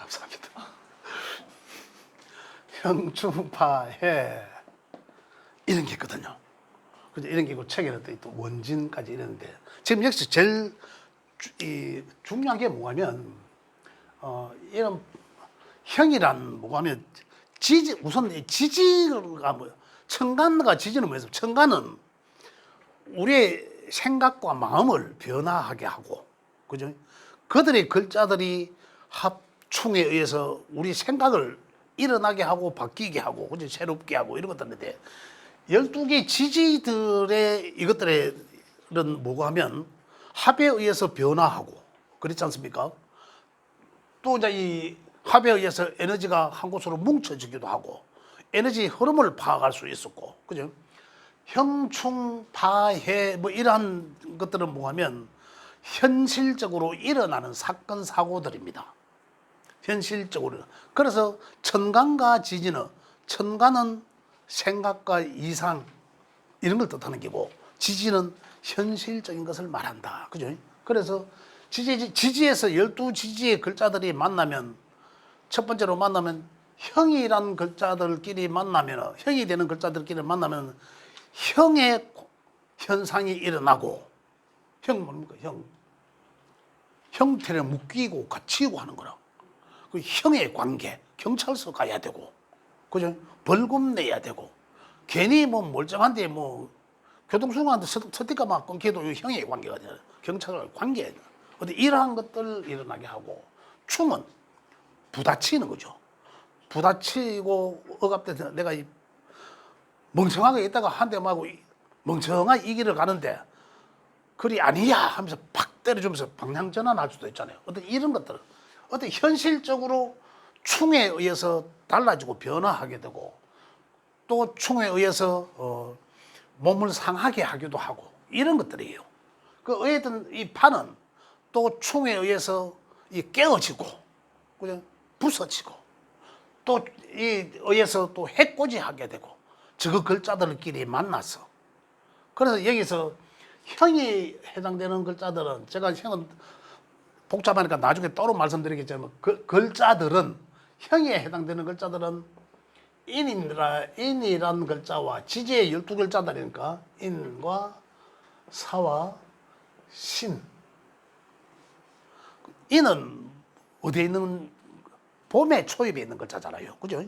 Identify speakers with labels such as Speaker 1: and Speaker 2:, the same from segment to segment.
Speaker 1: 감사합니다. 형충파해 이런 게 있거든요. 그죠? 이런 게 있고 책에는 또 원진까지 이러는데 지금 역시 제일 중요한 게 뭐냐면 이런 형이란 뭐냐면 우선 지지가 뭐 천간과 지지는 뭐예요? 천간은 우리의 생각과 마음을 변화하게 하고, 그죠? 그들의 글자들이 합충에 의해서 우리 생각을 일어나게 하고 바뀌게 하고, 그죠? 새롭게 하고 이런 것들인데 12개 지지들의 이것들은 뭐가 하면 합에 의해서 변화하고 그렇지 않습니까? 또 이제 이 합에 의해서 에너지가 한 곳으로 뭉쳐지기도 하고 에너지 흐름을 파악할 수 있었고, 그죠? 형충파해 뭐 이러한 것들은 뭐하면 현실적으로 일어나는 사건 사고들입니다. 현실적으로. 그래서 천간과 지지는 천간은 생각과 이상 이런 걸 뜻하는 게고 지지는 현실적인 것을 말한다. 그죠? 그래서 지지에서 12지지의 글자들이 만나면 첫 번째로 만나면 형이란 글자들끼리 만나면 형이 되는 글자들끼리 만나면 형의 현상이 일어나고 형 뭡니까? 형 형태를 묶이고 갇히고 하는 거라. 그 형의 관계 경찰서 가야 되고 그죠? 벌금 내야 되고 괜히 뭐 멀쩡한데 뭐 교통수단한테 스티커 막 끊기도 형의 관계가 되잖아요. 경찰과 관계 어디 이러한 것들 일어나게 하고 충은 부딪히는 거죠. 부딪히고 억압돼서 내가 멍청하게 있다가 한 대 맞고 멍청하게 이 길을 가는데 그리 아니야 하면서 팍 때려주면서 방향 전환할 수도 있잖아요. 어떤 이런 것들 어떤 현실적으로 충에 의해서 달라지고 변화하게 되고 또 충에 의해서 몸을 상하게 하기도 하고 이런 것들이에요. 그 어쨌든 이 판은 또 충에 의해서 깨어지고 그냥 부서지고 또 이 의해서 또 해코지하게 되고 저 글자들끼리 만나서 그래서 여기서 형이 해당되는 글자들은 제가 형은 복잡하니까 나중에 따로 말씀드리겠지만 그 글자들은 형에 해당되는 글자들은 인이란 글자와 지지의 12글자들이니까 인과 사와 신. 인은 어디에 있는 봄에 초입에 있는 글자잖아요. 그죠?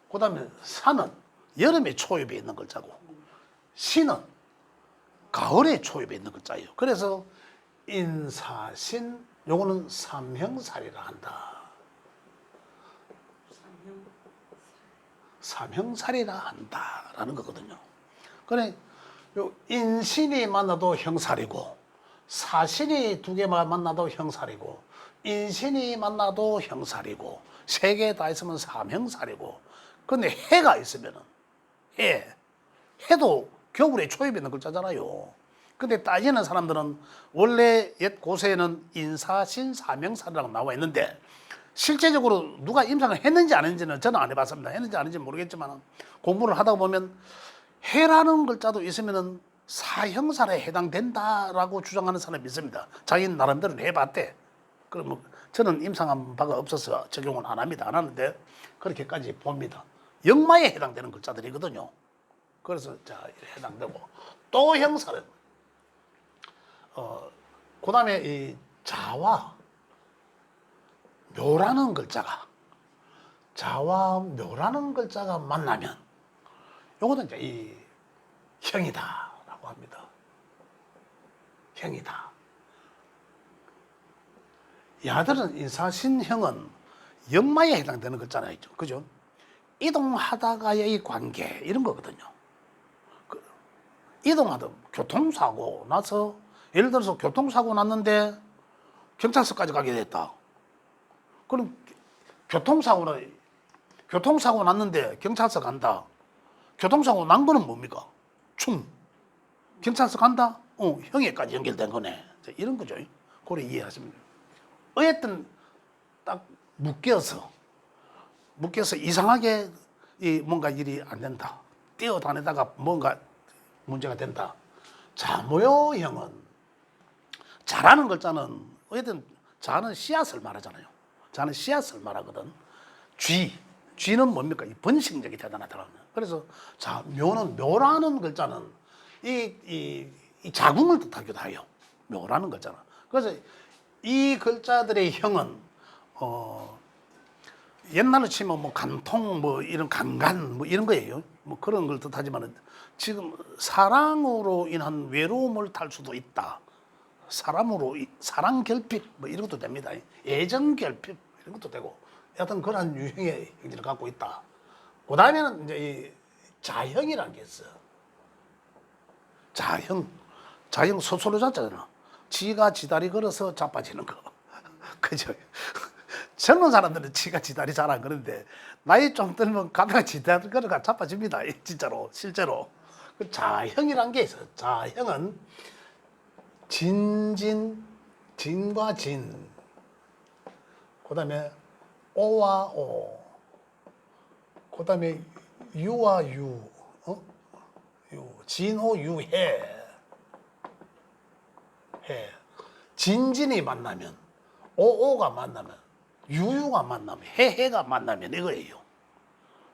Speaker 1: 그 다음에 사는 여름에 초입에 있는 글자고 신은 가을에 초입에 있는 글자예요. 그래서 인사신 요거는 삼형살이라 한다. 삼형살이라 한다라는 거거든요. 그래 요 인신이 만나도 형살이고 사신이 두 개만 만나도 형살이고 인신이 만나도 형살이고 세 개 다 있으면 삼형살이고 근데 해가 있으면은 해도 겨울에 초입에 있는 글자잖아요. 근데 따지는 사람들은 원래 옛 고세에는 인사신 삼형살이라고 나와 있는데 실제적으로 누가 임상을 했는지 안 했는지는 저는 안 해봤습니다. 했는지 안 했는지 모르겠지만 공부를 하다 보면 해라는 글자도 있으면은 사형살에 해당된다라고 주장하는 사람이 있습니다. 자기 나름대로 해봤대. 그러면 저는 임상한 바가 없어서 적용을 안 합니다. 안 하는데 그렇게까지 봅니다. 역마에 해당되는 글자들이거든요. 그래서 자 해당되고 또 형살은 그 다음에 이 자와 묘라는 글자가 자와 묘라는 글자가 만나면 요거는 이제 이 형이다라고 합니다. 형이다. 야들은 인사신형은 역마에 해당되는 글자나 있죠. 그죠? 이동하다가의 관계 이런 거거든요. 이동하다 교통사고 나서 예를 들어서 교통사고 났는데 경찰서까지 가게 됐다. 그럼 교통사고 났는데 경찰서 간다. 교통사고 난 거는 뭡니까? 충. 경찰서 간다? 형에까지 연결된 거네. 이런 거죠. 그래 이해하시면 돼요. 어쨌든 딱 묶여서 이상하게 뭔가 일이 안 된다. 뛰어다니다가 뭔가 문제가 된다. 자모여형은 자라는 글자는 어쨌든 자는 씨앗을 말하잖아요. 자는 씨앗을 말하거든. 쥐는 뭡니까? 이 번식력이 대단하더라고요. 그래서 자, 묘라는 글자는 이 자궁을 뜻하기도 해요. 묘라는 글자는. 그래서 이 글자들의 형은 옛날로 치면 뭐 간통 뭐 이런 강간 뭐 이런 거예요. 뭐 그런 걸 뜻하지만은 지금 사랑으로 인한 외로움을 탈 수도 있다. 사랑 결핍 뭐 이런 것도 됩니다. 애정 결핍 이런 것도 되고 여하튼 그런 유형의 형질을 갖고 있다. 그 다음에는 이제 이 자형이라는 게 있어. 자형 소설로 자잖아. 지가 지다리 걸어서 자빠지는 거. 그죠? 젊은 사람들은 지가 지다리 잘 안 그러는데 나이 좀 들면 가다가 지다리 걸어가 자빠집니다. 진짜로 실제로. 그 자형이란 게 있어요. 자형은 진과 진, 그 다음에 오와 오, 그 다음에 유와 유, 진호 유해, 진진이 만나면, 오오가 만나면, 유유가 만나면, 해해가 만나면 이거예요.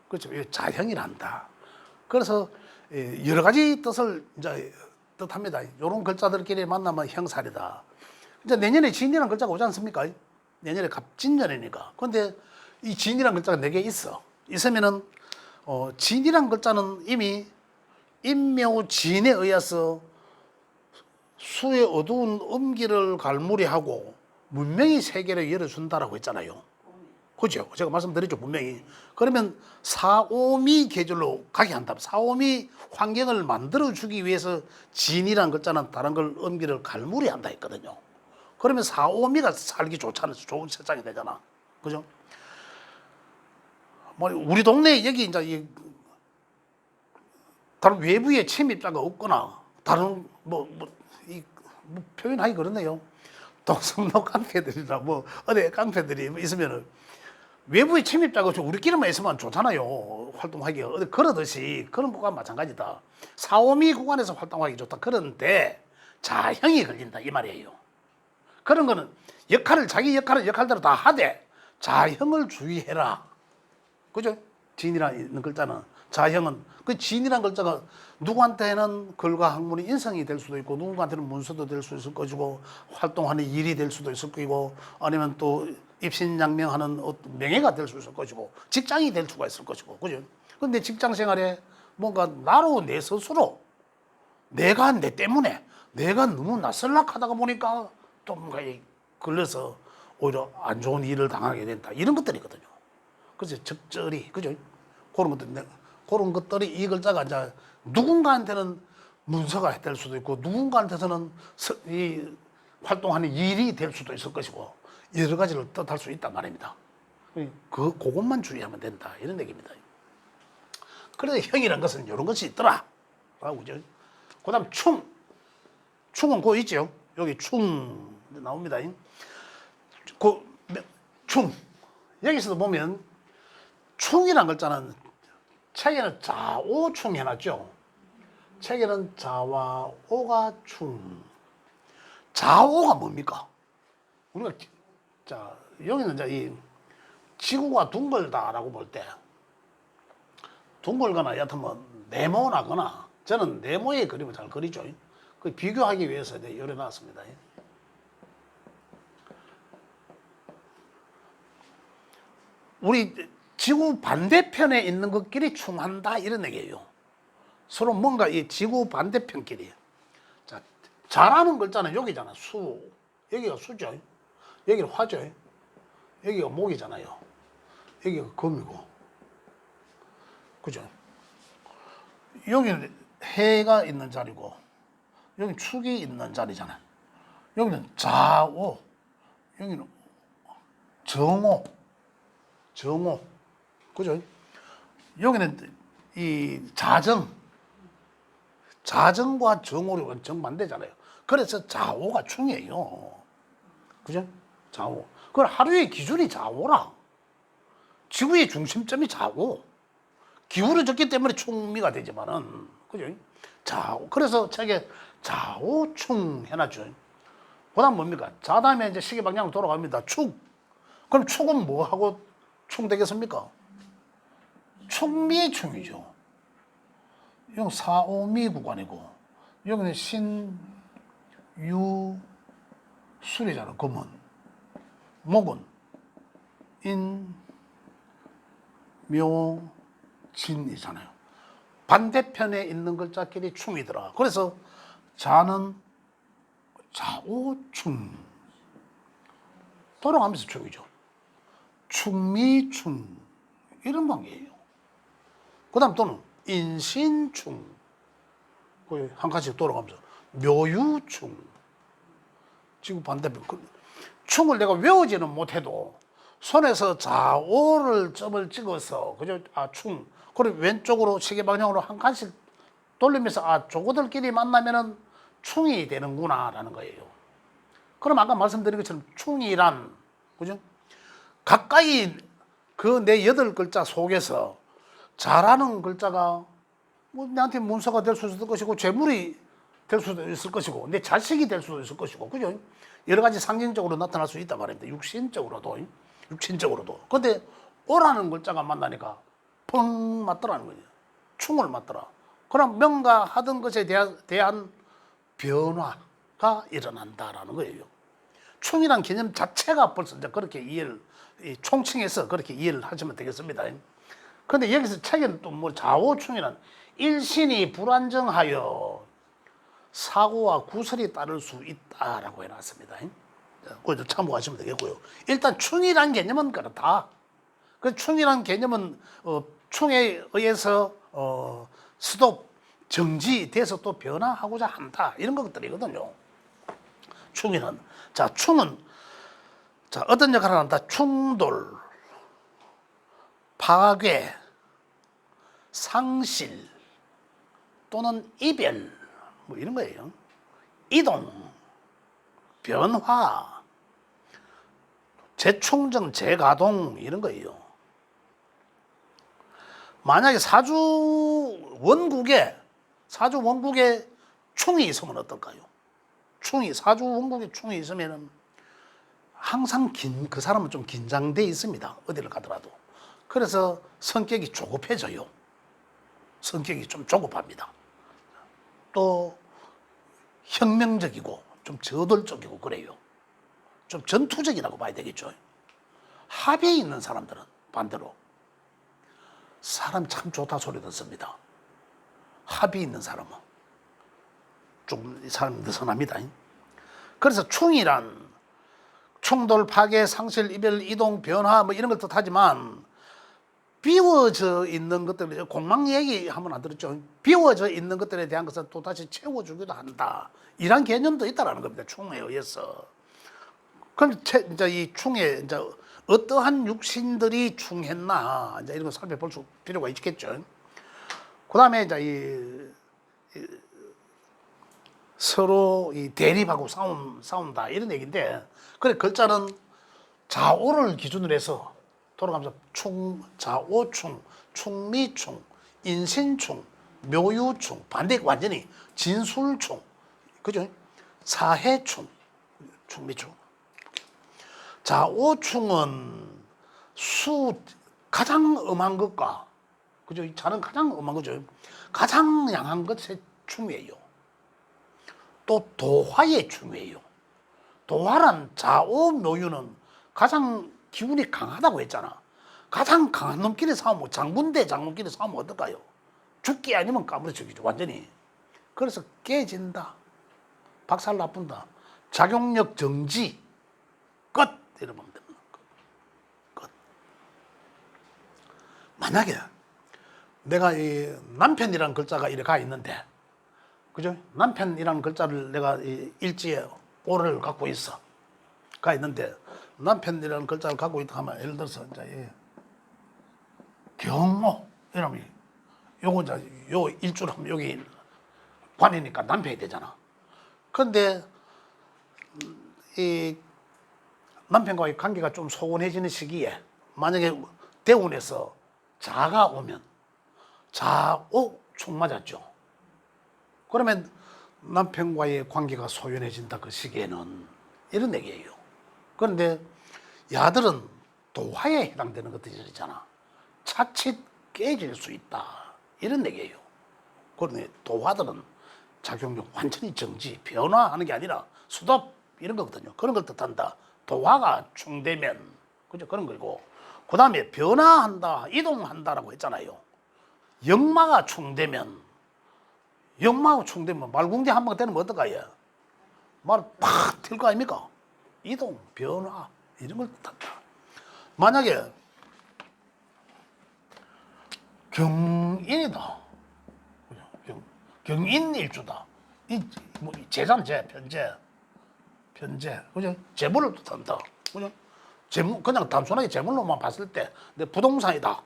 Speaker 1: 그렇죠. 이 자형이란다. 그래서 여러 가지 뜻을 이제 뜻합니다. 이런 글자들끼리 만나면 형살이다. 이제 내년에 진이라는 글자가 오지 않습니까? 내년에 갑진년이니까. 그런데 이 진이라는 글자가 4개 있어. 있으면은 진이라는 글자는 이미 인묘진에 의해서 수의 어두운 음기를 갈무리하고 문명의 세계를 열어준다라고 했잖아요. 그죠? 제가 말씀드렸죠, 분명히. 그러면 사오미 계절로 가게 한다면, 사오미 환경을 만들어주기 위해서 진이라는 글자는 다른 걸 음기를 갈무리 한다 했거든요. 그러면 사오미가 살기 좋잖아요. 좋은 세상이 되잖아. 그죠? 뭐, 우리 동네에 여기 이제 다른 외부의 침입자가 없거나, 다른 뭐 표현하기 그렇네요. 동성로 깡패들이나 뭐, 어디 깡패들이 있으면은 외부의 침입자가 우리끼리만 있으면 좋잖아요. 활동하기가. 어디 그러듯이 그런 구간 마찬가지다. 사오미 구간에서 활동하기 좋다. 그런데 자형이 걸린다 이 말이에요. 그런 거는 자기 역할대로 다 하되 자형을 주의해라. 그죠? 진이라는 글자는 자형은 그 진이라는 글자가 누구한테는 글과 학문이 인성이 될 수도 있고 누군가한테는 문서도 될 수 있을 것이고 활동하는 일이 될 수도 있을 것이고 아니면 또 입신양명하는 명예가 될 수 있을 것이고 직장이 될 수가 있을 것이고 그죠? 근데 직장 생활에 뭔가 나로 내 스스로 내가 내 때문에 내가 너무 낯설락하다가 보니까 또 뭔가 걸려서 오히려 안 좋은 일을 당하게 된다 이런 것들이거든요. 그래서 적절히 그죠? 그런 것들이 이 글자가 이제 누군가한테는 문서가 될 수도 있고 누군가한테서는 이 활동하는 일이 될 수도 있을 것이고 여러 가지를 뜻할 수 있단 말입니다. 그것만 주의하면 된다 이런 얘기입니다. 그래서 형이란 것은 이런 것이 있더라. 그죠? 그다음 충은 그 있죠. 여기 충 나옵니다. 충 여기서도 보면 충이란 글자는 책에는 자오충 해놨죠. 책에는 자와 오가 충. 자오가 뭡니까? 우리가 자 여기는 이제 이 지구가 둥글다라고 볼 때 둥글거나 여하튼 뭐 네모나거나 저는 네모의 그림을 잘 그리죠. 그 비교하기 위해서 이제 요려놨습니다. 우리 지구 반대편에 있는 것끼리 충한다 이런 얘기예요. 서로 뭔가 이 지구 반대편끼리. 자, 자라는 글자는 여기잖아. 수. 여기가 수죠. 여기는 화죠. 여기가 목이잖아요. 여기가 금이고. 그죠? 여기는 해가 있는 자리고, 여기는 축이 있는 자리잖아요. 여기는 자오, 여기는 정오. 그죠? 여기는 이 자정과 정오력은 정반대잖아요. 그래서 자오가 충이에요. 그죠? 자오. 그걸 하루의 기준이 자오라. 지구의 중심점이 자오. 기울어졌기 때문에 충미가 되지만은, 그죠? 자오. 그래서 책에 자오충 해놨죠. 그 다음 뭡니까? 자 다음에 이제 시계 방향으로 돌아갑니다. 축. 그럼 충은 뭐하고 충되겠습니까? 충미충이죠. 이건 사오미 구간이고, 여기는 신유술이잖아. 금은. 목은 인묘진이잖아요. 반대편에 있는 글자끼리 충이더라. 그래서 자는 좌오충. 돌아가면서 충이죠. 충미충. 이런 관계예요. 그 다음 또는 인신충. 한 칸씩 돌아가면서 묘유충. 지금 반대편. 충을 내가 외우지는 못해도 손에서 좌오를 점을 찍어서, 그죠? 아, 충. 그리고 왼쪽으로 시계 방향으로 한 칸씩 돌리면서, 아, 저거들끼리 만나면은 충이 되는구나라는 거예요. 그럼 아까 말씀드린 것처럼 충이란, 그죠? 가까이 그 내 8글자 속에서 자라는 글자가 뭐 내한테 문서가 될 수도 있을 것이고, 재물이 될 수도 있을 것이고, 내 자식이 될 수도 있을 것이고, 그죠? 여러 가지 상징적으로 나타날 수 있단 말입니다. 육신적으로도. 근데 오라는 글자가 만나니까 펑 맞더라는 거예요. 충을 맞더라. 그럼 명가하던 것에 대한 변화가 일어난다라는 거예요. 충이란 개념 자체가 벌써 이제 그렇게 총칭해서 그렇게 이해를 하시면 되겠습니다. 그런데 여기서 책에는 또 뭐 좌오충이란 일신이 불안정하여 사고와 구설이 따를 수 있다라고 해놨습니다. 그걸 참고하시면 되겠고요. 일단 충이란 개념은 그렇다. 그 충이란 개념은 충에 의해서 스톱, 정지돼서 또 변화하고자 한다. 이런 것들이거든요. 충이는. 자, 충은 자, 어떤 역할을 한다? 충돌, 파괴, 상실 또는 이별 뭐 이런 거예요. 이동, 변화, 재충전, 재가동 이런 거예요. 만약에 사주 원국에 충이 있으면 어떨까요? 사주 원국에 충이 있으면은 항상 그 사람은 좀 긴장돼 있습니다. 어디를 가더라도. 그래서 성격이 조급해져요. 성격이 좀 조급합니다. 또 혁명적이고 좀 저돌적이고 그래요. 좀 전투적이라고 봐야 되겠죠. 합의에 있는 사람들은 반대로 사람 참 좋다 소리 듣습니다. 합의 있는 사람은 좀 이 사람 느슨합니다. 그래서 충이란 충돌, 파괴, 상실, 이별, 이동, 변화 뭐 이런 걸 뜻하지만 비워져 있는 것들, 공망 얘기 한번 안 들었죠? 비워져 있는 것들에 대한 것을 또 다시 채워주기도 한다. 이런 개념도 있다라는 겁니다. 충에 의해서. 그럼 이제 이 충에 이제 어떠한 육신들이 충했나 이제 이런 거 살펴볼 필요가 있겠죠. 그 다음에 이제 서로 대립하고 싸운다 이런 얘기인데, 그래 글자는 좌오를 기준으로 해서 돌아가면서 충, 좌오충, 충미충, 인신충, 묘유충, 반대 완전히 진술충, 그죠? 사해충, 충미충. 좌오충은 가장 엄한 것과, 그죠? 자는 가장 엄한 거죠. 가장 양한 것의 충이에요. 또 도화의 충이에요. 도화란 좌오묘유는 가장 기운이 강하다고 했잖아. 가장 강한 놈끼리 싸우면, 장군 대 장군끼리 싸우면 어떨까요? 죽기 아니면 까무러치기죠, 완전히. 그래서 깨진다, 박살 나쁜다, 작용력 정지, 끝 이러면 됩니다. 끝. 만약에 내가 이 남편이라는 글자가 이렇게 가 있는데, 그죠? 남편이라는 글자를 내가 이 일지에 오를 갖고 있어. 가 있는데 남편이라는 글자를 갖고 있다 하면, 예를 들어서 이제 경호 이러면 요거 이제 요 일주를 하면 여기 관이니까 남편이 되잖아. 그런데 이 남편과의 관계가 좀 소원해지는 시기에 만약에 대운에서 자가 오면 자오충 맞았죠. 그러면 남편과의 관계가 소원해진다 그 시기에는 이런 얘기예요. 그런데 야들은 도화에 해당되는 것들이 있잖아. 차칫 깨질 수 있다. 이런 얘기예요. 그런데 도화들은 작용력 완전히 정지, 변화하는 게 아니라 스톱 이런 거거든요. 그런 걸 뜻한다. 도화가 충되면, 그죠? 그런 거고. 그 다음에 변화한다, 이동한다라고 했잖아요. 역마가 충되면, 말궁디 한번 되면 어떨까요? 말 팍 튈 거 아닙니까? 이동, 변화 이런 걸 뜻한다. 만약에 경인이다. 경인일주다. 뭐 재산재, 편재, 그죠? 재물을 뜻한다. 그죠? 재물, 그냥 단순하게 재물로만 봤을 때, 내 부동산이다.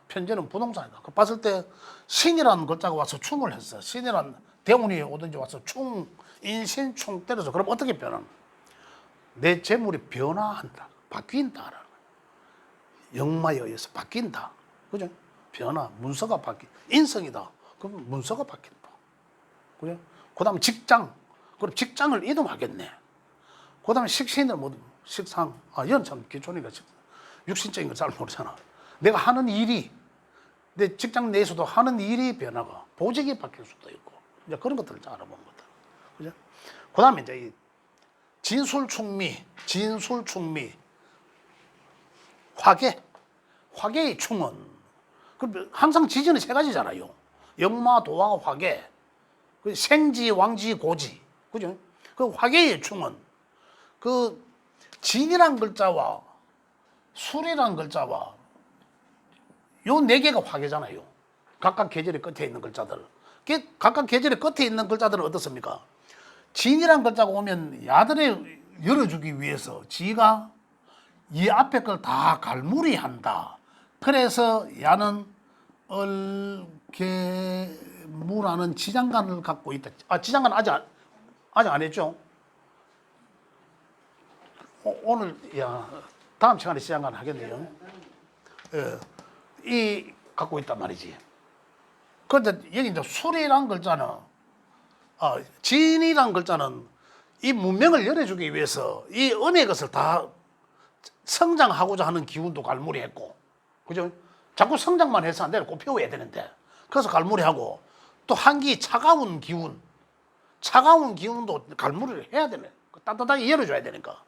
Speaker 1: 편재는 부동산이다. 그 봤을 때 신이라는 글자가 와서 충을 했어. 신이란 대운이 오든지 와서 충, 인신, 충 때려서 그럼 어떻게 변하는? 내 재물이 변화한다. 바뀐다라는 거예요. 역마에 의해서 바뀐다. 그죠? 변화, 문서가 인성이다. 그럼 문서가 바뀐다. 그죠? 그 다음에 직장. 그럼 직장을 이동하겠네. 그 다음에 식신을 식상. 이건 참 기초니까 육신적인 걸 잘 모르잖아. 내가 하는 일이, 내 직장 내에서도 하는 일이 변화가, 보직이 바뀔 수도 있고, 이제 그런 것들을 잘 알아보는 거다. 그죠? 그 다음에 이제 이 진술충미, 화계의 충은, 항상 지지는 세 가지잖아요. 역마, 도화, 화계. 생지, 왕지, 고지. 그죠? 그 화계의 충은, 그 진이란 글자와 술이란 글자와 요 네 개가 화계잖아요. 각각 계절의 끝에 있는 글자들. 각각 계절의 끝에 있는 글자들은 어떻습니까? 진이란 글자가 오면 야들에 열어주기 위해서 지가 이 앞에 걸 다 갈무리한다. 그래서 야는 얼개무라는 지장간을 갖고 있다. 지장간 아직 안 했죠? 오늘 다음 시간에 지장간 하겠네요. 이 갖고 있단 말이지. 그런데 여기 이제 술이란 글자는, 진이란 글자는 이 문명을 열어주기 위해서 이 은의 것을 다 성장하고자 하는 기운도 갈무리했고, 그죠? 자꾸 성장만 해서 안 되고 꽃피워야 되는데, 그래서 갈무리하고, 또 한기 차가운 기운도 갈무리를 해야 되네. 따뜻하게 열어줘야 되니까.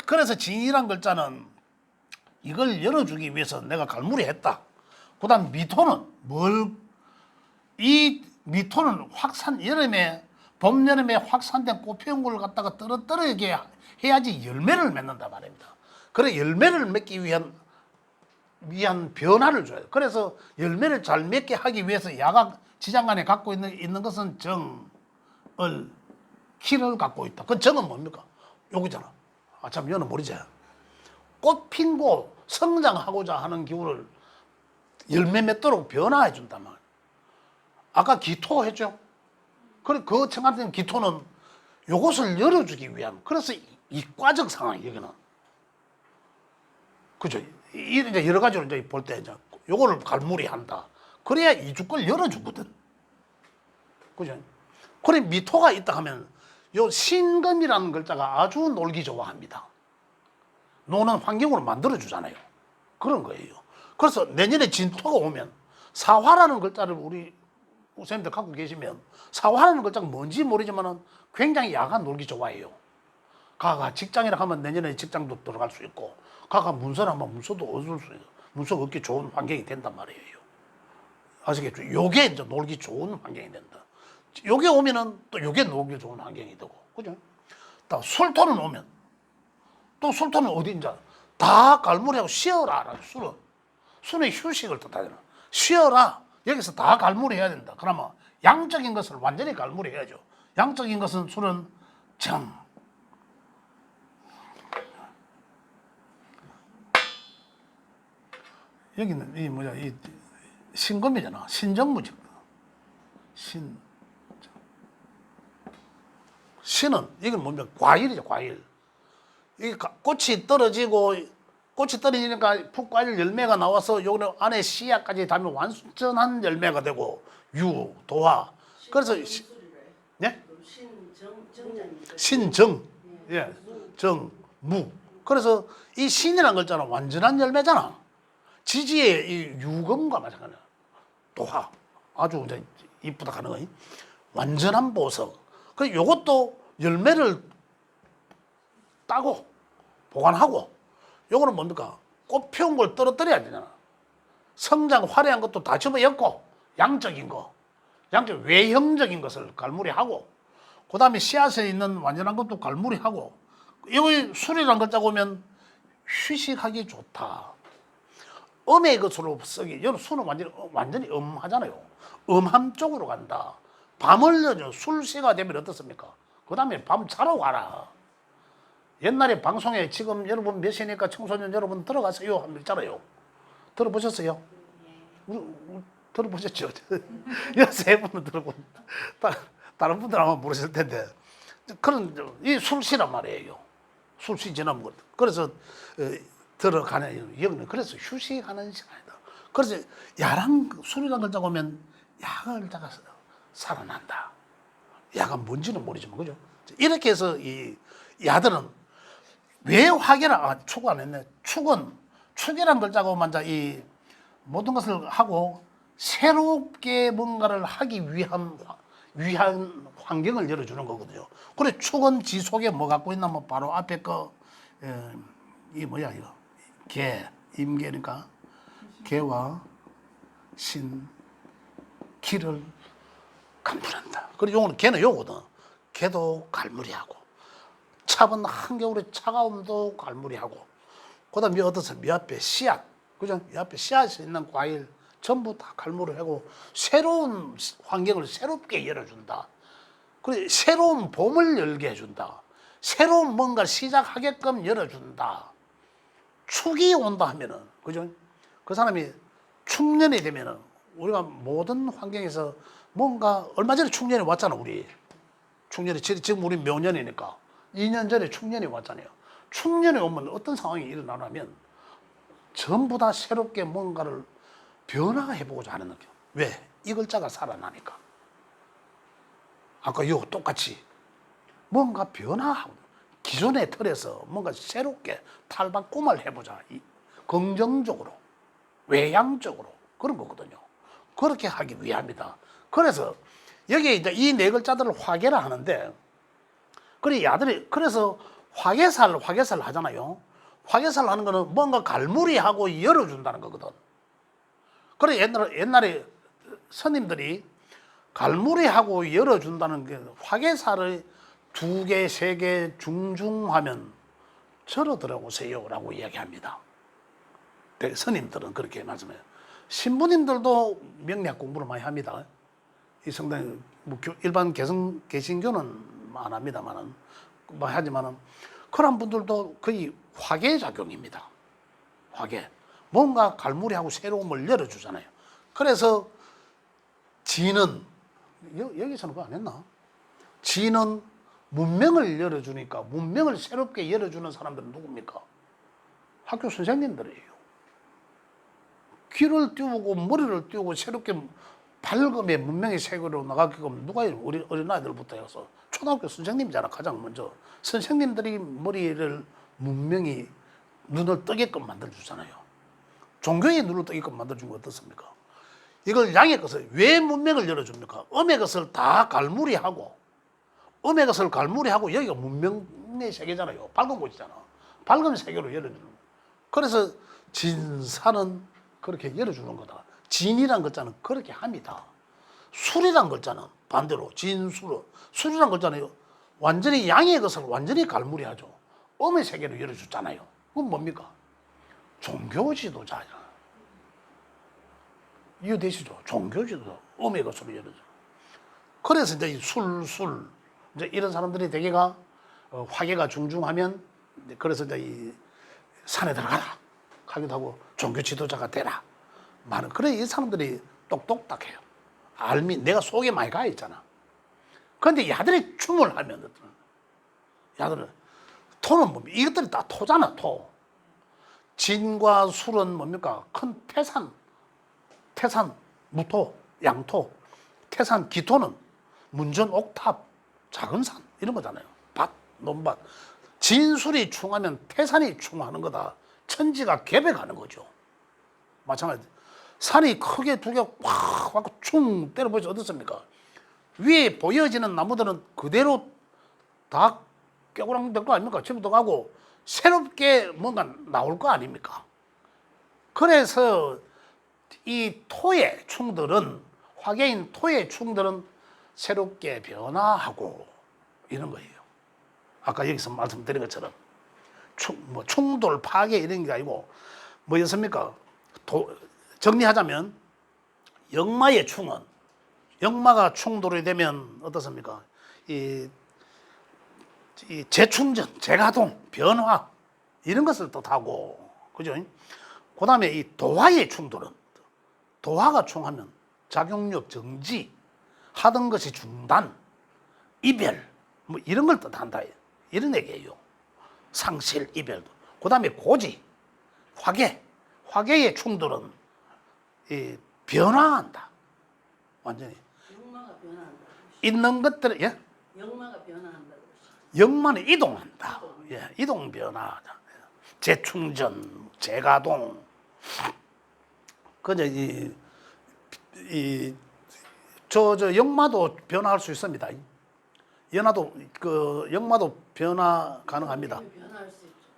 Speaker 1: 그래서 진이란 글자는 이걸 열어주기 위해서 내가 갈무리했다. 그 다음 미토는 이 미토는 봄, 여름에 확산된 꽃피운 걸 갖다가 떨어뜨리게 해야지 열매를 맺는다 말입니다. 그래 열매를 맺기 위한 변화를 줘야 돼. 그래서 열매를 잘 맺게 하기 위해서 야가 지장간에 갖고 있는 것은 키를 갖고 있다. 그 정은 뭡니까? 요거잖아. 참 이거는 모르지. 꽃 핀고 성장하고자 하는 기운을 열매 맺도록 변화해 준단 말이야. 아까 기토 했죠? 그래, 그 청한된 기토는 요것을 열어주기 위한, 그래서 이과적 상황이 여기는. 그죠? 이제 여러 가지로 이제 볼 때, 이제 요거를 갈무리 한다. 그래야 이주걸 열어주거든. 그죠? 그래, 미토가 있다 하면, 요 신금이라는 글자가 아주 놀기 좋아합니다. 노는 환경으로 만들어주잖아요. 그런 거예요. 그래서 내년에 진토가 오면, 사화라는 글자를 우리 선생님들 갖고 계시면, 사화라는 글자가 뭔지 모르지만은 굉장히 야간 놀기 좋아해요. 가가 직장이라 하면 내년에 직장도 들어갈 수 있고, 가가 문서라 하면 문서도 얻을 수 있고, 문서가 얻기 좋은 환경이 된단 말이에요. 아시겠죠? 요게 이제 놀기 좋은 환경이 된다. 요게 오면은 또 요게 놀기 좋은 환경이 되고, 그죠? 또 술토는 오면, 또 술토는 어딘지 다 갈무리하고 쉬어라. 술은 휴식을 뜻하잖아. 쉬어라. 여기서 다 갈무리해야 된다. 그러면 양적인 것을 완전히 갈무리해야죠. 양적인 것은 술은 정. 여기는 이 신금이잖아. 신정무직. 신은 이건 뭡니까? 과일이죠, 과일. 이 꽃이 떨어지니까 풋과일 열매가 나와서 요 안에 씨앗까지 닿으면 완전한 열매가 되고 도화. 그래서 네? 신정, 예, 정, 무. 그래서 이 신이라는 글자는 완전한 열매잖아. 지지의 이 유검과 마찬가지야. 도화. 아주 이제 이쁘다 하는 거. 완전한 보석. 그 요것도 열매를 따고 보관하고, 요거는 뭡니까? 꽃 피운 걸 떨어뜨려야 되잖아. 성장 화려한 것도 다 집어였고, 양적인 거, 양적 외형적인 것을 갈무리하고, 그 다음에 씨앗에 있는 완전한 것도 갈무리하고, 여기 술이라는 글자 보면 휴식하기 좋다. 음의 것으로 쓰기. 여러분 술은 완전히 음하잖아요. 음함 쪽으로 간다. 밤을 여죠. 술시가 되면 어떻습니까? 그 다음에 밤 자러 가라. 옛날에 방송에 지금 여러분 몇 시니까 청소년 여러분 들어가세요 하면 있잖아요. 들어보셨어요? 들어보셨죠? 세 분은 들어본, 다른 분들 아마 모르실 텐데. 그런, 이 술시란 말이에요. 술시 지나면 것. 그래서, 들어가는, 여기는 그래서 휴식하는 시간이다. 그래서 야랑, 술이라는 글자 보면 야가 글자가 살아난다. 야가 뭔지는 모르지만, 그죠? 이렇게 해서 이 야들은 왜 화계라, 축 안 했네. 축이란 글자고 먼저 이 모든 것을 하고 새롭게 뭔가를 하기 위한 환경을 열어주는 거거든요. 그래, 축은 지 속에 뭐 갖고 있나, 뭐 바로 앞에 거, 이 뭐야, 이거. 임계니까. 개와 신, 기를 감풀한다. 그리고 요거는 개는 요거든. 개도 갈무리하고, 찹은 한겨울에 차가움도 갈무리하고, 그 다음에 미 앞에 씨앗, 그죠? 미 앞에 씨앗이 있는 과일 전부 다 갈무리하고, 새로운 환경을 새롭게 열어준다. 그리고 새로운 봄을 열게 해준다. 새로운 뭔가 시작하게끔 열어준다. 축이 온다 하면은, 그죠? 그 사람이 축년이 되면은, 우리가 모든 환경에서 뭔가, 얼마 전에 축년이 왔잖아, 우리. 축년이, 지금 우리 묘년이니까. 2년 전에 축년이 왔잖아요. 축년이 오면 어떤 상황이 일어나냐면, 전부 다 새롭게 뭔가를 변화해보고자 하는 느낌. 왜? 이 글자가 살아나니까. 아까 요 똑같이 뭔가 변화하고, 기존의 틀에서 뭔가 새롭게 탈바꿈을 해보자. 긍정적으로, 외향적으로. 그런 거거든요. 그렇게 하기 위함이다. 그래서 여기에 이제 이 네 글자들을 화계라 하는데, 그래, 야들이, 그래서 화계살 하잖아요. 화계살 하는 거는 뭔가 갈무리하고 열어준다는 거거든. 그래, 옛날에 스님들이 갈무리하고 열어준다는 게, 화계살을 2개, 3개 중중하면 절어 들어오세요 라고 이야기합니다. 스님들은 그렇게 말씀해요. 신부님들도 명리학 공부를 많이 합니다. 이 성당, 뭐 일반 개신교는 안 합니다만은, 뭐 하지만은, 그런 분들도 거의 화계 작용입니다. 화계. 뭔가 갈무리하고 새로움을 열어주잖아요. 그래서 지는, 여기서는 그거 안 했나? 지는 문명을 열어주니까, 문명을 새롭게 열어주는 사람들은 누굽니까? 학교 선생님들이에요. 귀를 띄우고 머리를 띄우고 새롭게 밝음의 문명의 세계로 나가게끔 누가 우리 어린아이들부터 해서 초등학교 선생님이잖아. 가장 먼저 선생님들이 머리를 문명이 눈을 뜨게끔 만들어주잖아요. 종교의 눈을 뜨게끔 만들어준 거 어떻습니까? 이걸 양의 것을 왜 문명을 열어줍니까? 음의 것을 다 갈무리하고, 음의 것을 갈무리하고, 여기가 문명의 세계잖아요. 밝은 곳이잖아. 밝은 세계로 열어주는 거예요. 그래서 진사는 그렇게 열어주는 거다. 진이란 글자는 그렇게 합니다. 술이란 글자는 반대로 술이란 글자는 완전히 양의 것을 완전히 갈무리하죠. 음의 세계로 열어줬잖아요. 그건 뭡니까? 종교 지도자야. 이해되시죠? 종교 지도자. 음의 것으로 열어줘. 그래서 이제 술 이제 이런 사람들이 대개가 화계가 중중하면, 그래서 이제 이 산에 들어가라 하기도 하고, 종교 지도자가 되라. 많은, 그래, 이 사람들이 똑똑해요. 내가 속에 많이 가 있잖아. 그런데 야들이 춤을 하면, 야들은, 토는 뭡니까? 이것들이 다 토잖아, 토. 진과 술은 뭡니까? 큰 태산, 무토, 양토, 태산, 기토는 문전, 옥탑, 작은 산, 이런 거잖아요. 밭, 논밭. 진술이 충하면 태산이 충하는 거다. 천지가 개백하는 거죠. 마찬가지. 산이 크게 두 개 확 하고 충 때려보지 어떻습니까? 위에 보여지는 나무들은 그대로 다 깨고랑될 거 아닙니까? 집도 가고 새롭게 뭔가 나올 거 아닙니까? 그래서 이 토의 충들은, 화계인 토의 충들은 새롭게 변화하고 이런 거예요. 아까 여기서 말씀드린 것처럼 충돌, 파괴 이런 게 아니고 뭐였습니까? 정리하자면 역마의 충은, 역마가 충돌이 되면 어떻습니까? 이 재충전, 재가동, 변화 이런 것을 뜻하고, 그죠? 그 다음에 이 도화의 충돌은, 도화가 충하면 작용력 정지, 하던 것이 중단, 이별 뭐 이런 걸 뜻한다, 이런 얘기예요. 상실, 이별도. 그 다음에 고지, 화계의 충돌은 변화한다. 완전히.
Speaker 2: 역마가 변화한다.
Speaker 1: 있는 것들을, 예?
Speaker 2: 역마가 변화한다.
Speaker 1: 역마는 이동한다. 예, 이동 변화다. 재충전, 재가동. 그저 저 역마도 변화할 수 있습니다. 역마도 변화 가능합니다.
Speaker 2: 변화할 수 있죠.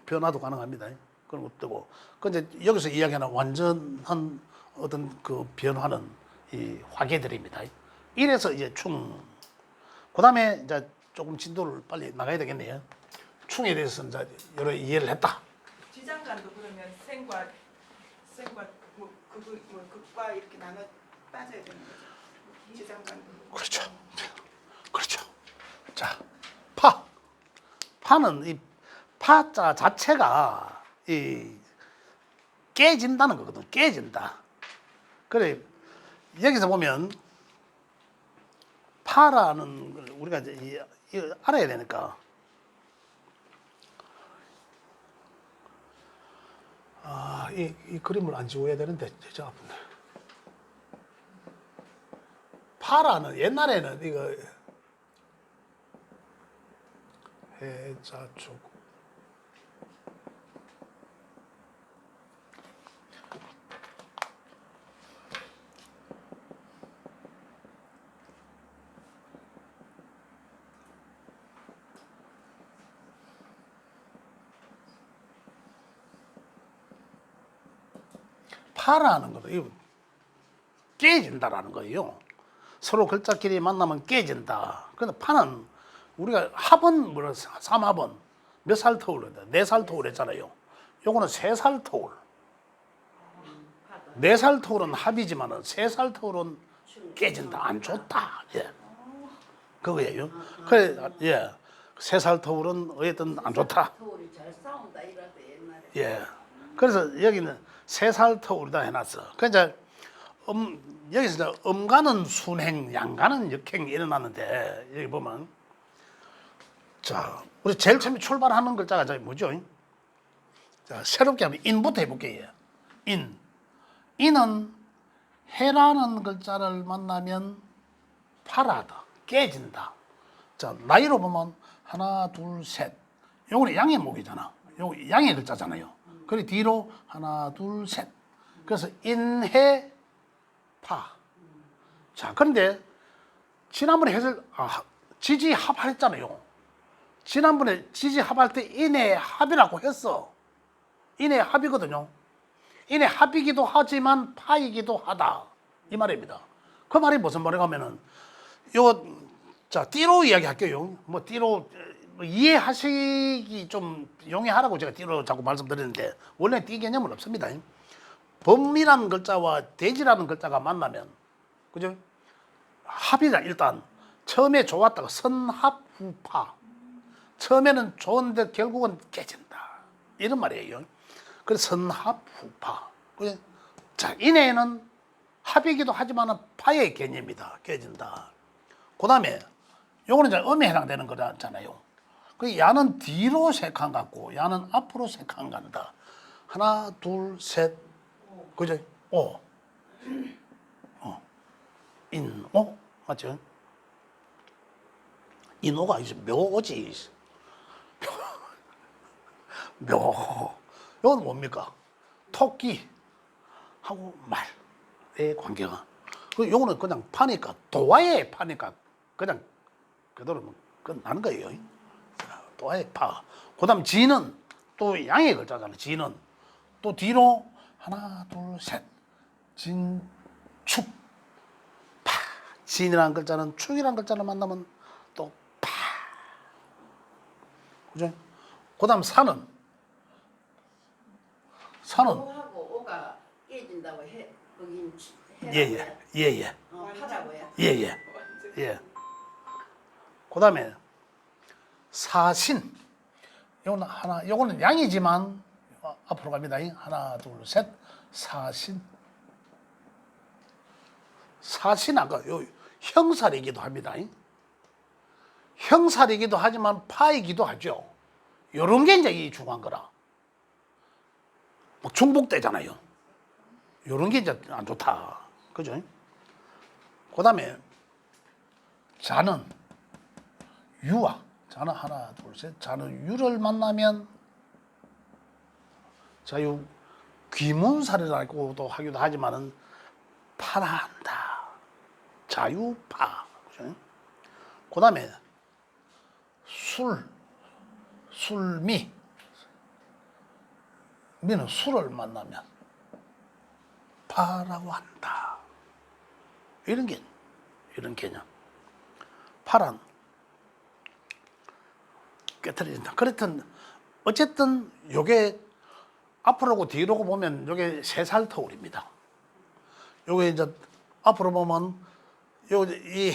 Speaker 1: 변화도 가능합니다. 그런 것도. 근데 여기서 이야기하는 완전한 어떤 그 변화는 이 화계들입니다. 이래서 이제 그 다음에 이제 조금 진도를 빨리 나가야 되겠네요. 충에 대해서 이제 여러 이해를 했다.
Speaker 3: 지장간도 그러면 생과 극과 이렇게 나눠 따져야 되는 거죠. 지장간도.
Speaker 1: 그렇죠. 그렇죠. 자, 파는 이 파자 자체가 이 깨진다는 거거든. 깨진다. 그래, 여기서 보면 파라는 걸 우리가 이제 이거 알아야 되니까. 이 그림을 안 지워야 되는데 제가 아픈데. 파라는 옛날에는 이거 해자축 파라는 거는 이거 깨진다라는 거예요. 서로 글자끼리 만나면 깨진다. 그런데 파는 우리가 합은 뭐라 3합은 몇 살 터울, 4살 터울 했잖아요. 요거는 3살 터울. 4살 터울은 합이지만은 3살 터울은 깨진다. 안 좋다. 예. 그거예요. 그래, 예. 3살 터울은 어쨌든 안 좋다.
Speaker 2: 터울이 잘 싸운다 이러대 옛날에.
Speaker 1: 예. 그래서 여기는 3살 터울이다 해놨어. 그러니까 여기서 이제 음가는 순행, 양가는 역행 일어나는데, 여기 보면, 자, 우리 제일 처음에 출발하는 글자가 저기 뭐죠? 자, 새롭게 하면 인부터 해볼게요. 인은 해라는 글자를 만나면 파라다, 깨진다. 자, 나이로 보면 하나, 둘, 셋. 요거는 양의 목이잖아. 요거 양의 글자잖아요. 그리고 뒤로 하나, 둘, 셋. 그래서 인해 파. 자, 그런데 지난번에 지지합했잖아요. 지난번에 지지합할 때 인해 합이라고 했어. 인해 합이거든요. 인해 합이기도 하지만 파이기도 하다. 이 말입니다. 그 말이 무슨 말인가 하면은 자, 띠로 이야기할게요. 뭐 띠로 이해하시기 좀 용이하라고 제가 띠로 자꾸 말씀드리는데 원래 띠 개념은 없습니다. 범이라는 글자와 대지라는 글자가 만나면, 그죠? 합이다. 일단 처음에 좋았다가 선합후파. 처음에는 좋은데 결국은 깨진다. 이런 말이에요. 그래서 선합후파. 그죠? 자, 인해는 합이기도 하지만 파의 개념이다. 깨진다. 그 다음에 요거는 이제 음에 해당되는 거잖아요. 그 야는 뒤로 색한 같고 야는 앞으로 색한 간다. 하나, 둘, 셋. 그죠? 인오 맞죠? 인오가 이제 묘지. 묘. 이건 뭡니까? 토끼하고 말의 관계가. 요거는 그냥 파니까, 도화에 파니까 그냥 그대로 끝나는 거예요. 도화에 파. 그 다음 지는 또 양의 글자잖아요. 지는. 또 뒤로 하나, 둘, 셋. 진, 축. 파. 진이라는 글자는 축이라는 글자를 만나면 또 파. 그죠? 그 다음 산은.
Speaker 2: 오하고 오가 깨진다고 해. 거긴
Speaker 1: 예, 예, 예, 예.
Speaker 2: 파라고요.
Speaker 1: 예, 예. 예. 그 다음에 사신. 요거는 하나, 요거는 양이지만 앞으로 갑니다. 하나, 둘, 셋. 사신. 사신 아까 요 형살이기도 합니다. 형살이기도 하지만 파이기도 하죠. 요런 게 이제 이 중요한 거라. 막 중복되잖아요. 요런 게 이제 안 좋다. 그죠? 그 다음에 자는 유와. 자는 하나, 둘, 셋. 자는 유를 만나면 자유 귀문살이라고도 하기도 하지만은 파란다. 자유파. 그죠? 그 다음에 술미. 미는 술을 만나면 파라고 한다. 이런 개념. 파란. 깨트려진다. 그렇든, 어쨌든, 요게 앞으로고 뒤로고 보면 요게 세살 터울입니다. 요게 이제 앞으로 보면 이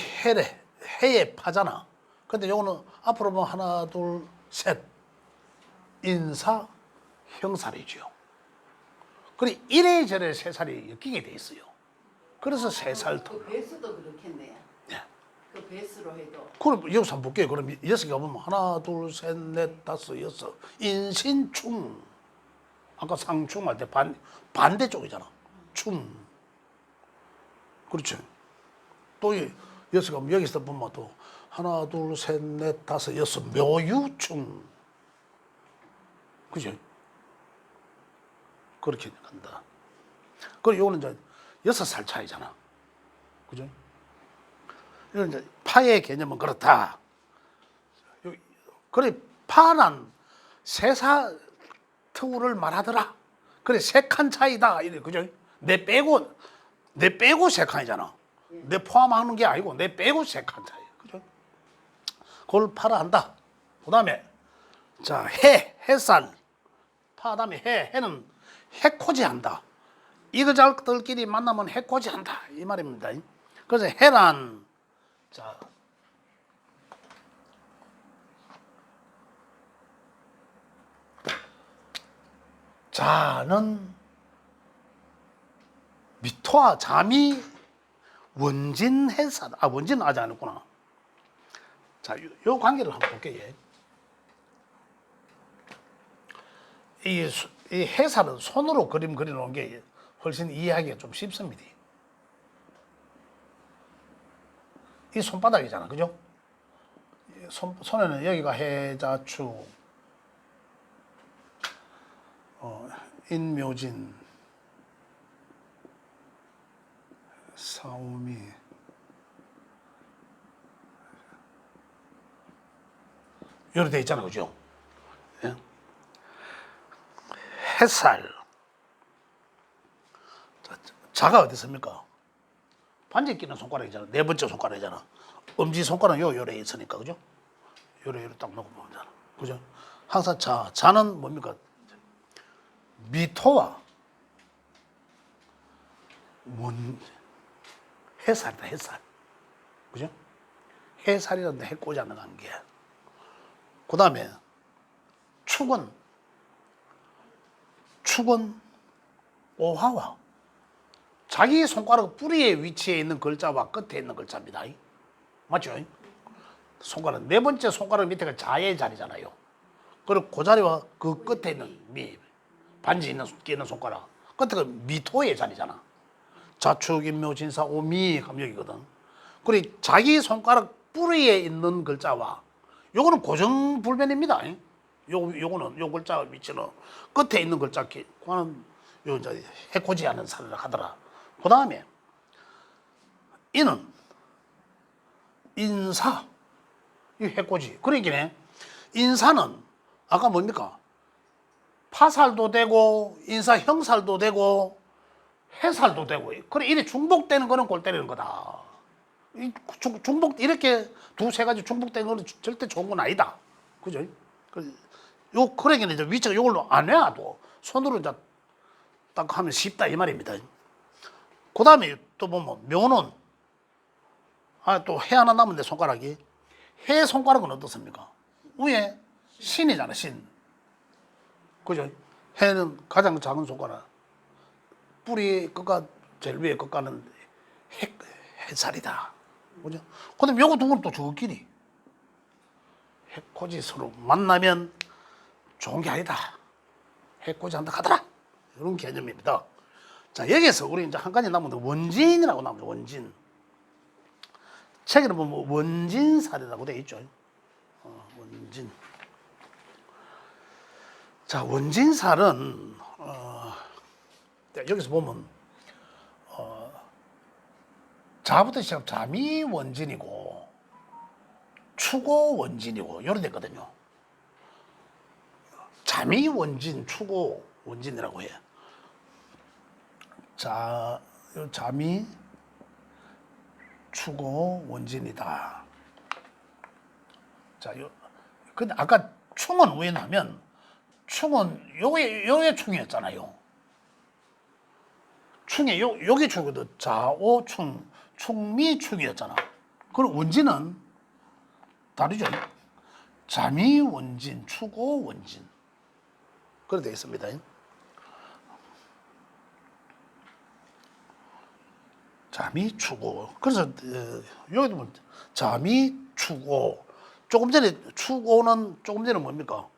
Speaker 1: 해의 파잖아. 근데 요거는 앞으로 보면 하나, 둘, 셋. 인사, 형살이죠. 그리고 이래저래 세살이 엮이게 돼 있어요. 그래서 세살 터.
Speaker 2: 그 배수도 그렇겠네요.
Speaker 1: 예.
Speaker 2: 그 배수로 해도.
Speaker 1: 그럼 여기서 한번 볼게요. 그럼 여섯 개 보면 하나, 둘, 셋, 넷, 다섯, 여섯. 인신충. 아까 상충 할 때 반대쪽이잖아. 충. 그렇죠. 또 여섯 개 보면 여기서 보면 또 하나, 둘, 셋, 넷, 다섯, 여섯. 묘유충. 그죠? 그렇게 간다. 그리고 요거는 이제 6살 차이잖아. 그죠? 이건 이제 파의 개념은 그렇다. 그래, 파란 세사 터울을 말하더라. 그래, 세 칸 차이다. 이래, 그죠? 내 빼고 세 칸이잖아. 내 포함하는 게 아니고, 내 빼고 세 칸 차이. 그죠? 그걸 파라 한다. 그 다음에, 자, 햇살. 파 다음에 해는 해코지 한다. 이거자들끼리 만나면 해코지 한다. 이 말입니다. 그래서 해란, 자, 자는 미토와 잠이 원진 해살. 원진은 아직 안 했구나. 자, 요 관계를 한번 볼게요. 이 해살은 손으로 그림 그려놓은 게 훨씬 이해하기가 좀 쉽습니다. 이 손바닥이잖아, 그죠? 손에는 여기가 해자축, 인묘진, 사오미, 이렇게 돼 있잖아, 그죠? 예? 햇살. 자가 어디 있습니까? 반지 끼는 손가락이잖아. 네 번째 손가락이잖아. 엄지 손가락은 요래 있으니까, 그죠? 요래 딱 놓고 보면 되잖아. 그죠? 항상 자는 뭡니까? 미토와 해살이다, 해살. 그죠? 해살이라는데 해꼬지 않는 관계. 그 다음에 축은 오화와 자기 손가락 뿌리에 위치해 있는 글자와 끝에 있는 글자입니다. 맞죠? 손가락 네 번째 손가락 밑에가 자의 자리잖아요. 그리고 그 자리와 그 끝에 있는 반지 끼는 손가락 끝에가 미토의 자리잖아. 자축, 인묘, 진사, 오미 하면 여기거든. 그리고 자기 손가락 뿌리에 있는 글자와 요거는 고정불변입니다. 요거는 요 글자 위치는 끝에 있는 글자 그거는 요 이제 해코지 않은 살이라 하더라. 그 다음에 이는 인사 이 해코지. 그러니까 인사는 아까 뭡니까? 파살도 되고 인사 형살도 되고 해살도 되고 그래 이래 중복되는 거는 골 때리는 거다. 이 중복 이렇게 두세 가지 중복되는 거는 절대 좋은 건 아니다. 그죠? 요 그러니까 이제 위치가 요걸로 안 해도 손으로 이제 딱 하면 쉽다 이 말입니다. 그 다음에 또 보면 묘는 또 해 하나 남은데 손가락이 해 손가락은 어떻습니까? 위에 신이잖아 신. 그죠? 해는 가장 작은 손가락. 뿌리 끝과 제일 위에 끝과는 해살이다. 그죠? 근데 요거 두 개는 또 저끼리 해코지 서로 만나면 좋은 게 아니다. 해코지 한다 하더라. 이런 개념입니다. 자, 여기에서 우리 이제 한 가지 남은데 원진이라고 나옵니다. 원진. 책에는 보면 원진살이라고 되어 있죠. 원진. 자, 원진살은 여기서 보면 자부터 시작 자미 원진이고 추고 원진이고 이런 데거든요. 자미 원진, 추고 원진이라고 해요. 자, 자미 추고 원진이다. 자, 근데 아까 충은 왜냐면 충은 요게 충이었잖아요. 충이 요게 충이거든. 자오충, 충미충이었잖아. 그럼 원진은 다르죠. 자미 원진, 추고 원진. 그렇게 되어 있습니다. 자미 추고. 그래서 여기도 보면 자미 추고. 조금 전에 추고는 조금 전에 뭡니까?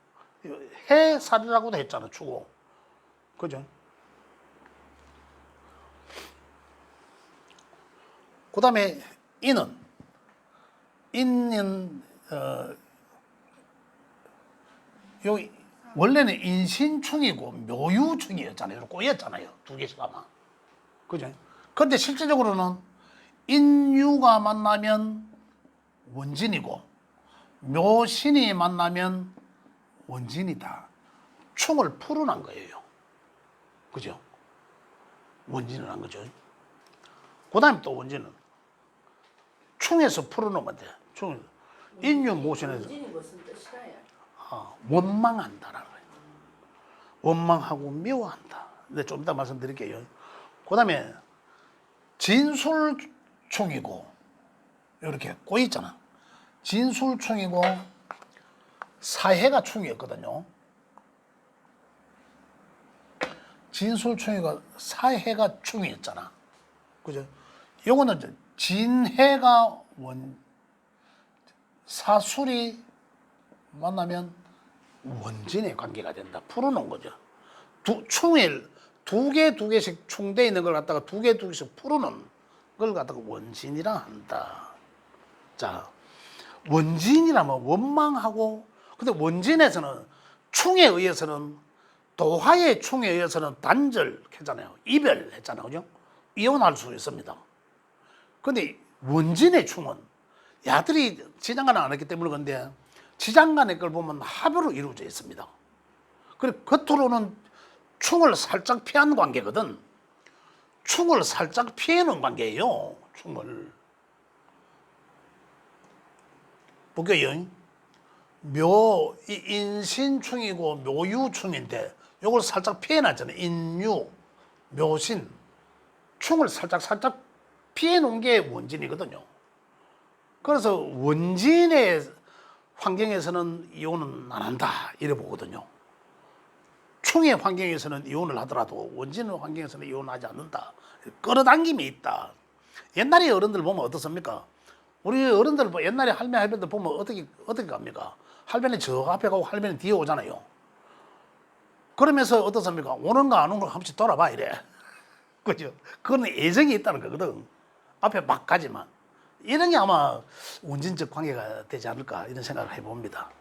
Speaker 1: 해살이라고도 했잖아. 추고. 그죠? 그 다음에 인은 여기 원래는 인신충이고 묘유충이었잖아요. 꼬였잖아요. 두 개씩 아마. 그죠? 근데 실제적으로는 인유가 만나면 원진이고 묘신이 만나면 원진이다. 충을 풀어난 거예요. 그죠? 원진을 한 거죠. 그 다음에 또 원진은 충에서 풀어놓으면 돼. 충, 인유 모신에서
Speaker 2: 원진이 무슨 뜻이라요?
Speaker 1: 원망한다라는 거예요. 원망하고 미워한다. 근데 좀 이따 말씀드릴게요. 그 다음에 진술충이고 이렇게 꼬있잖아. 진술충이고 사해가 충이었거든요. 진술충이고 사해가 충이었잖아. 그죠? 요거는 이제 진해가 사술이 만나면 원진의 관계가 된다. 풀어놓은 거죠. 충일 두 개씩 충돼 있는 걸 갖다가 두 개씩 풀어놓은 걸 갖다가 원진이라 한다. 자, 원진이라면 원망하고, 근데 원진에서는 충에 의해서는 도화의 충에 의해서는 단절했잖아요. 이별했잖아요. 그죠? 이혼할 수 있습니다. 근데 원진의 충은 야들이 지장간을 안 했기 때문에 그런데 지장간의 걸 보면 합으로 이루어져 있습니다. 그리고 겉으로는 충을 살짝 피한 관계거든. 충을 살짝 피해놓은 관계예요. 충을. 볼게요. 인신충이고 묘유충인데 요걸 살짝 피해놨잖아요. 인유, 묘신. 충을 살짝 피해놓은 게 원진이거든요. 그래서 원진의 환경에서는 이혼은 안 한다 이래 보거든요. 충의 환경에서는 이혼을 하더라도 원진의 환경에서는 이혼하지 않는다. 끌어당김이 있다. 옛날에 어른들 보면 어떻습니까? 우리 어른들 옛날에 할머니들 보면 어떻게 갑니까? 할머니 저 앞에 가고 할머니 뒤에 오잖아요. 그러면서 어떻습니까? 오는가 안 오는가 한 번씩 돌아봐 이래. 그죠? 그건 애정이 있다는 거거든. 앞에 막 가지만. 이런 게 아마 원진적 관계가 되지 않을까 이런 생각을 해봅니다.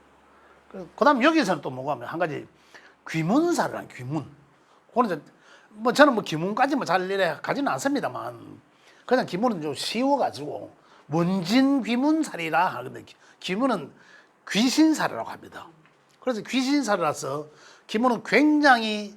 Speaker 1: 그다음 여기서는 또 뭐가 하면 한 가지 귀문살이란 귀문. 그거는 이제 뭐 저는 뭐 귀문까지 뭐 잘 이래 가지는 않습니다만 그냥 귀문은 좀 쉬워가지고 원진 귀문살이라 하는데 귀문은 귀신살이라고 합니다. 그래서 귀신살이라서 귀문은 굉장히